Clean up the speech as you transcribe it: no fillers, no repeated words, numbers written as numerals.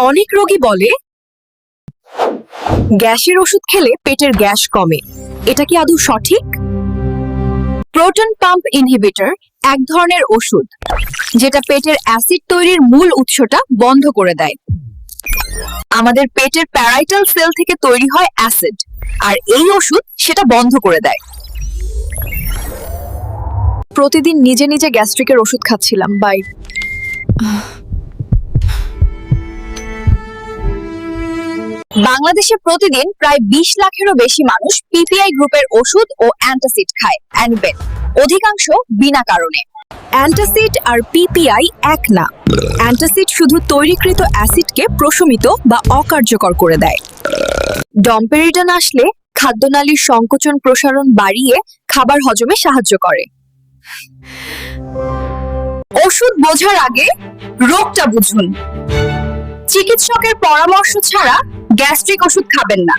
অনেক রোগী বলে গ্যাসের ওষুধ খেলে পেটের গ্যাস কমে। এটা কি আদৌ সঠিক? প্রোটন পাম্প ইনহিবিটর এক ধরনের ওষুধ যেটা পেটের অ্যাসিড তৈরির মূল উৎসটা বন্ধ করে দেয়। আমাদের পেটের প্যারাইটাল সেল থেকে তৈরি হয় অ্যাসিড, আর এই ওষুধ সেটা বন্ধ করে দেয়। প্রতিদিন নিজে নিজে গ্যাস্ট্রিকের ওষুধ খাচ্ছিলাম। বাই। বাংলাদেশে প্রতিদিন প্রায় 20 লাখেরও বেশি মানুষ পিপিআই গ্রুপের ওষুধ ও অ্যান্টাসিড খায়, অ্যানিবেন, অধিকাংশ বিনা কারণে। অ্যান্টাসিড আর পিপিআই এক না। অ্যান্টাসিড শুধু তৈরিকৃত অ্যাসিডকে প্রশমিত বা অকার্যকর করে দেয়। ডম্পেরিডন আসলে খাদ্যনালীর সংকোচন প্রসারণ বাড়িয়ে খাবার হজমে সাহায্য করে। ওষুধ বোঝার আগে রোগটা বুঝুন। চিকিৎসকের পরামর্শ ছাড়া গ্যাস্ট্রিক ওষুধ খাবেন না।